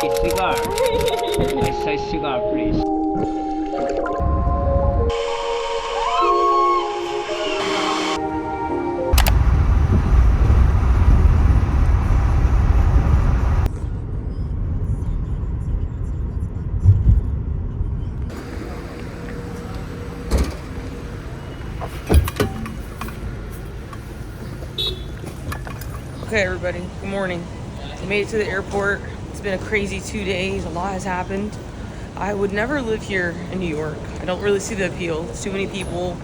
A cigar. I say cigar, please. Okay, everybody, good morning. We made it to the airport. It's been a crazy 2 days. A lot has happened. I would never live here in New York. I don't really see the appeal. It's too many people.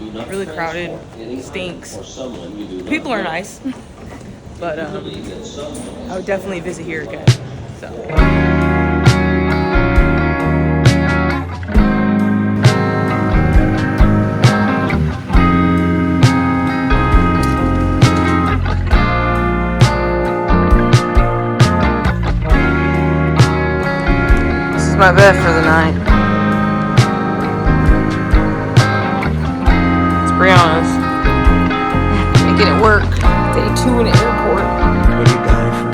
Really crowded. Stinks. People are nice. But I would definitely visit here again. So. My bed for the night. It's Brianna's. Making it work. Day 2 in the airport. What are you dying for?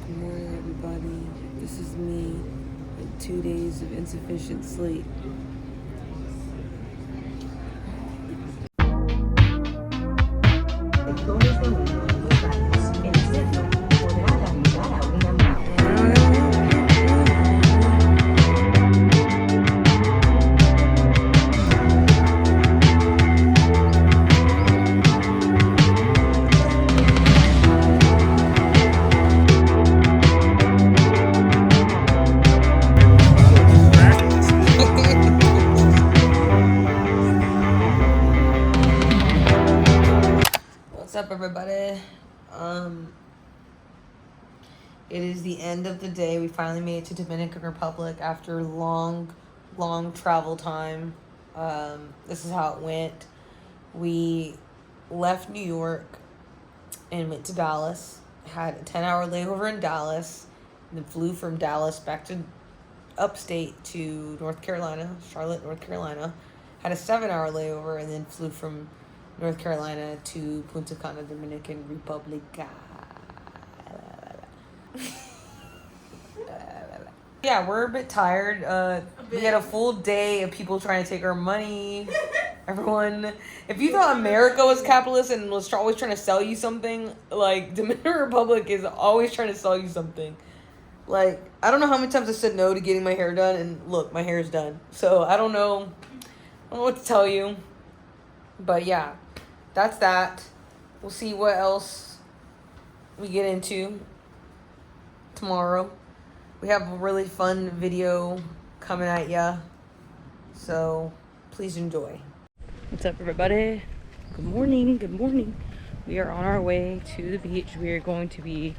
Good morning, everybody. This is me with 2 days of insufficient sleep. What's up, everybody? It is the end of the day. We finally made it to Dominican Republic after long travel time. This is how it went. We left New York and went to Dallas. Had a 10-hour layover in Dallas, and then flew from Dallas back to upstate to North Carolina, Charlotte, North Carolina. Had a 7-hour layover, and then flew from North Carolina to Punta Cana, Dominican Republic. Yeah, we're a bit tired. We had a full day of people trying to take our money. Everyone, if you thought America was capitalist and was always trying to sell you something, like, Dominican Republic is always trying to sell you something. Like, I don't know how many times I said no to getting my hair done, and look, my hair is done. So I don't know what to tell you. But yeah, that's that. We'll see what else we get into tomorrow. We have a really fun video coming at ya, so please enjoy. What's up, everybody? Good morning, good morning. We are on our way to the beach. We are going to be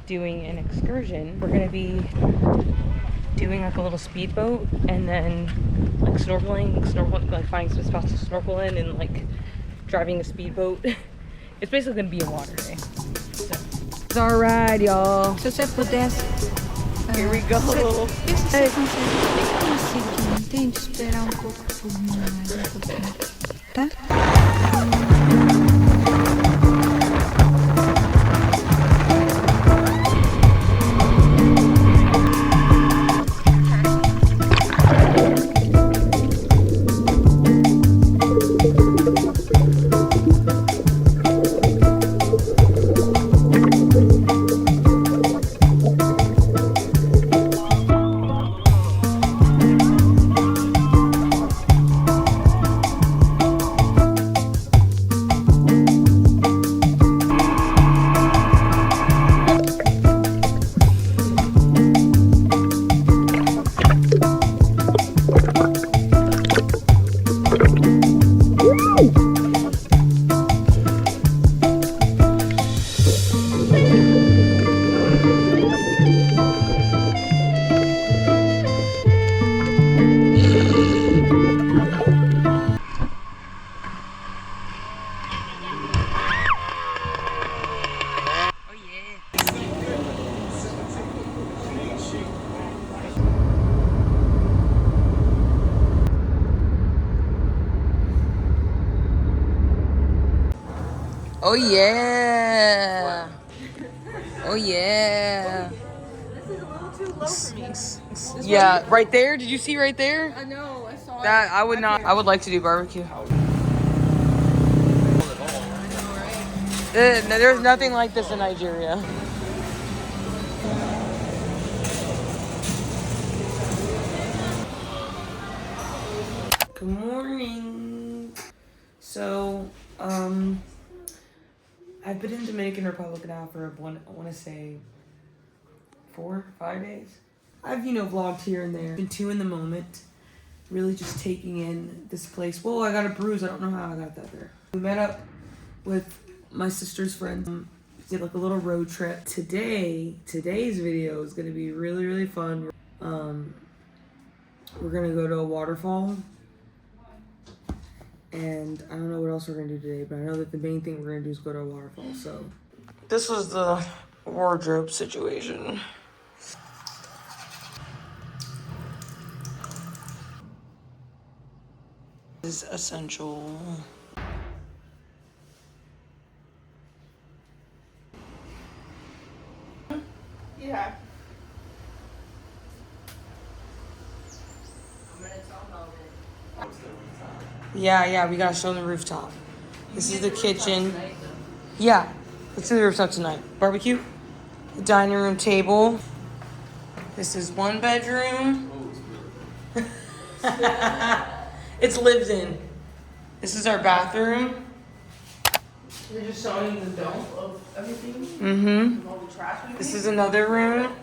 doing an excursion. We're gonna be doing like a little speedboat and then like snorkeling, like finding some spots to snorkel in and like driving a speedboat. It's basically gonna be a water day. So. It's our ride, y'all. Se você pudesse. Here we go. Você consegue, entende? Esperar um pouco por mim, mais um pouquinho, tá? Oh yeah. Oh yeah. This is a little too low for me. Yeah, right there. Did you see right there? I know, I saw That it. I would not. I would like to do barbecue. No, there's nothing like this in Nigeria. Good morning. So, I've been in Dominican Republic now for I want to say 4-5 days. I've vlogged here and there. Been two in the moment. Really just taking in this place. Whoa, I got a bruise. I don't know how I got that there. We met up with my sister's friends. Did like a little road trip. Today's video is gonna be really, really fun. We're gonna go to a waterfall. And I don't know what else we're gonna do today, but I know that the main thing we're gonna do is go to a waterfall, so. This was the wardrobe situation. This is essential. Yeah. Yeah, we gotta show them the rooftop. This is the kitchen. Yeah, let's do the rooftop tonight. Barbecue, the dining room table. This is one bedroom. It's lived in. This is our bathroom. You're just showing the dump of everything? Mm-hmm. All the trash. This is another room.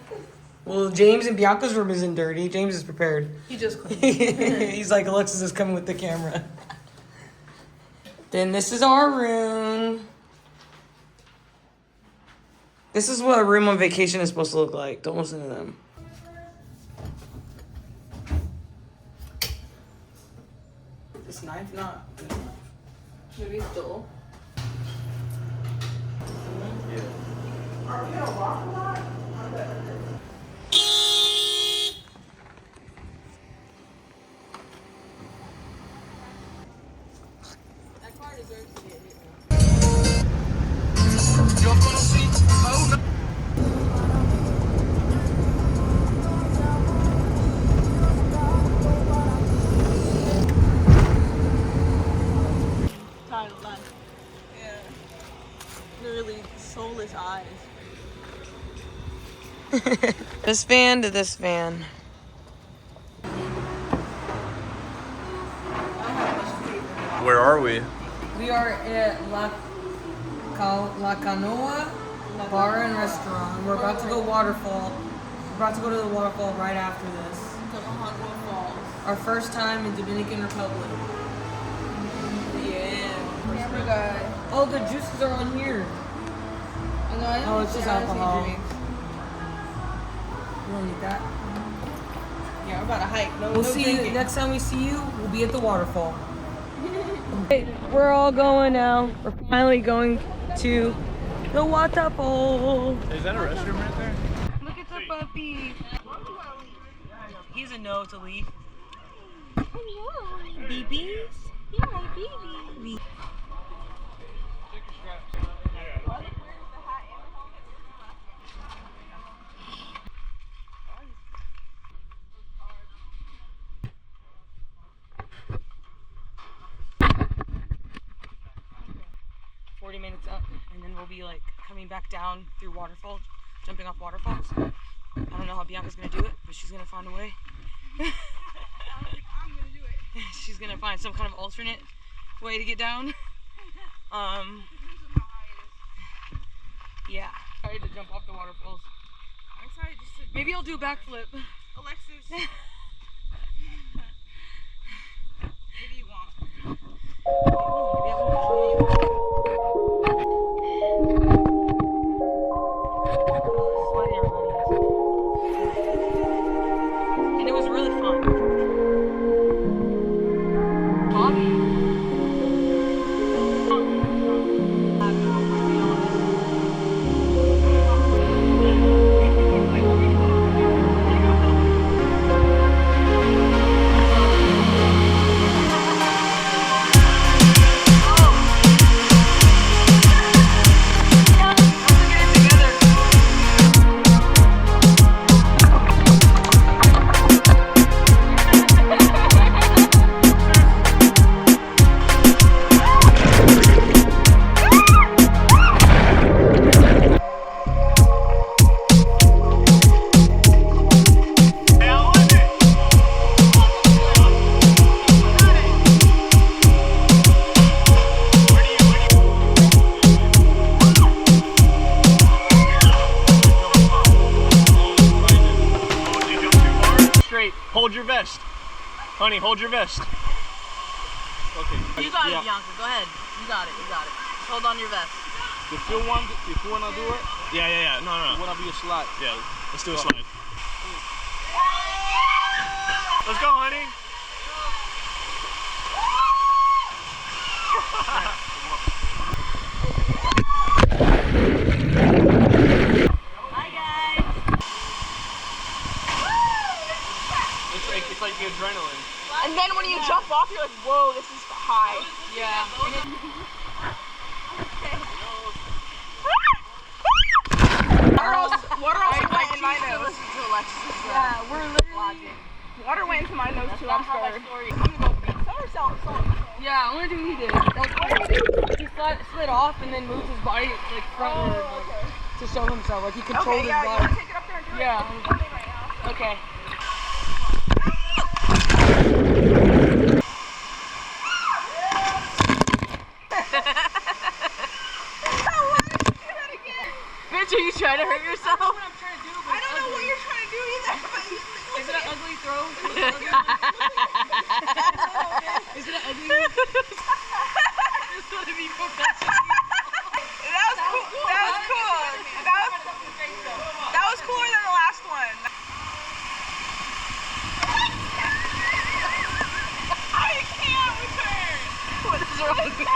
Well, James and Bianca's room isn't dirty. James is prepared. He just cleaned. He's like, Alexis is coming with the camera. Then this is our room. This is what a room on vacation is supposed to look like. Don't listen to them. This knife not good enough. Maybe it's dull. Yeah. Are we gonna walk a lot? I bet. That car deserves to get hit. Tired of life. Yeah. Literally soulless eyes. This van to this van. Where are we? We are at La Canoa Bar and Restaurant. We're about to go waterfall. We're about to go to the waterfall right after this. Waterfalls. Our first time in Dominican Republic. Yeah. Here we go. Oh, the juices are on here. Oh, it's just alcohol. You don't need that. Yeah, we're about to hike. No, We'll no see drinking. you next time we see you. We'll be at the waterfall. We're all going now. We're finally going to the waterfall. Is that a restroom right there? Look at the puppy. He doesn't know to leave. Babies? Yeah, baby. 40 minutes up, and then we'll be like coming back down through waterfalls, jumping off waterfalls. I don't know how Bianca's gonna do it, but she's gonna find a way. I'm gonna do it. She's gonna find some kind of alternate way to get down. Yeah. Excited to jump off the waterfalls. I'm excited just to. Maybe I'll do a backflip. Alexis. Maybe you won't. Maybe I won't show you. Sweaty everybody is. And it was really fun. Bobby. Honey, hold your vest. Okay. You got it, Bianca. Go ahead. You got it. You got it. Just hold on your vest. If you wanna do it. Yeah. No. You wanna be a slide? Yeah. Let's do a slide. Let's go, honey. Hi, guys. It's like the adrenaline. And then when you jump off, you're like, whoa, this is high. Yeah. Water also went in my nose. Yeah, we're literally. Water went into my nose too. I'm scared. Yeah, I want to do what he did. He slid off and then moved his body like frontward to show himself. Like he controlled his You want body. to take it up there and do it? Yeah. Right now. Okay. Bitch, are you trying to hurt yourself? That's what I'm trying to do. I don't know what you're trying to do either. Is it an ugly throw? Is it an ugly? Just want to be professional. That was cool. That was cool. That was cooler than the last one. I can't return. What is wrong with you?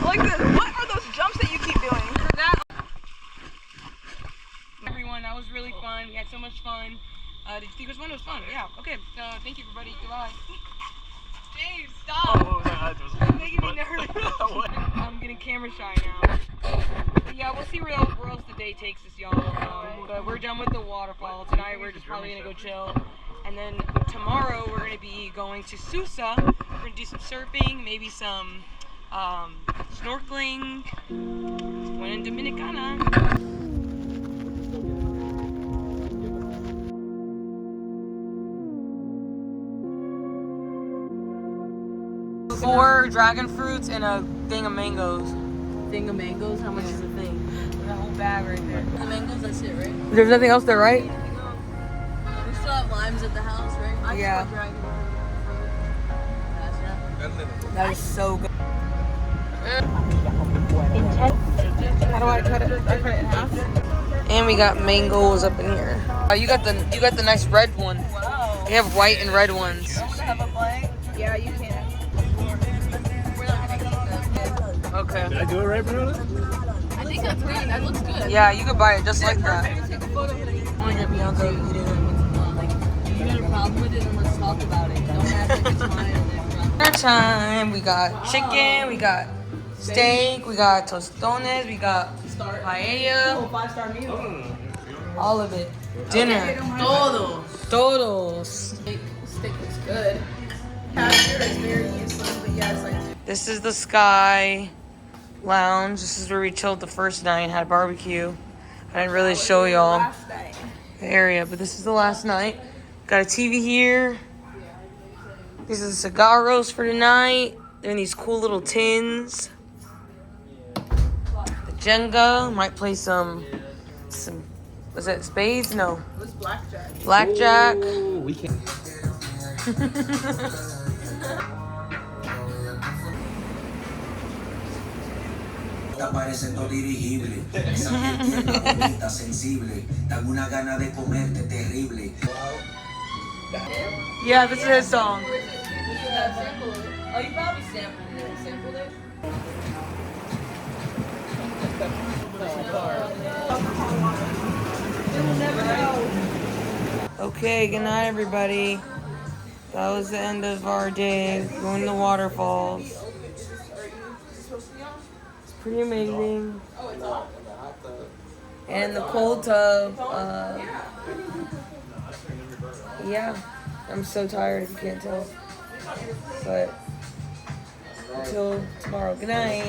Like this. What are those jumps that you keep doing? Everyone, that was really fun. We had so much fun. Did you think it was fun? It was fun. Yeah. Okay. Thank you, everybody. Goodbye. James, stop. You're making me nervous. I'm getting camera shy now. But yeah, we'll see where else the day takes us, y'all. But we're done with the waterfall. Tonight we're just probably gonna go chill. And then tomorrow we're gonna be going to Susa. We're gonna do some surfing, maybe some snorkeling. Going in Dominicana. Four dragon fruits and a thing of mangoes. Thing of mangoes? How much is a thing? A whole bag right there. The mangoes, that's it, right? There's nothing else there, right? We still have limes at the house, right? I just Yeah. want dragon fruit. That is so good. How do I cut it? I cut it in half. And we got mangoes up in here. You got the nice red one. Wow. We have white and red ones. Have a bite? Yeah, you can. We're not gonna eat them. Okay. Did I do it right, Bruna? I think that's great. That looks good. Yeah, you could buy it just like that. Take a photo of it. I'm gonna get Bianca. Like, you got a problem with it, then let's talk about it. Don't act like it's mine. Dinner time. We got chicken. We got steak. We got tostones. We got paella. 5-star meal. All of it. Dinner. Todos. Steak looks good. Cashier is very useless, but yes, I do. This is the Sky Lounge. This is where we chilled the first night, had barbecue. I didn't really show y'all Last night. the area, but this is the last night. Got a TV here. These are the cigarros for tonight. They're in these cool little tins. The Jenga. Might play some. Was that spades? No. It was blackjack. Blackjack. We can. Pareciendo dirigible, esa piel tierna, bonita, sensible, dan una gana de comerte terrible. Yeah, this is his song. Oh, you probably sampled it. Okay, good night, everybody. That was the end of our day going to the waterfalls. It's pretty amazing. And the cold tub. Yeah, I'm so tired if you can't tell. But until tomorrow, good night.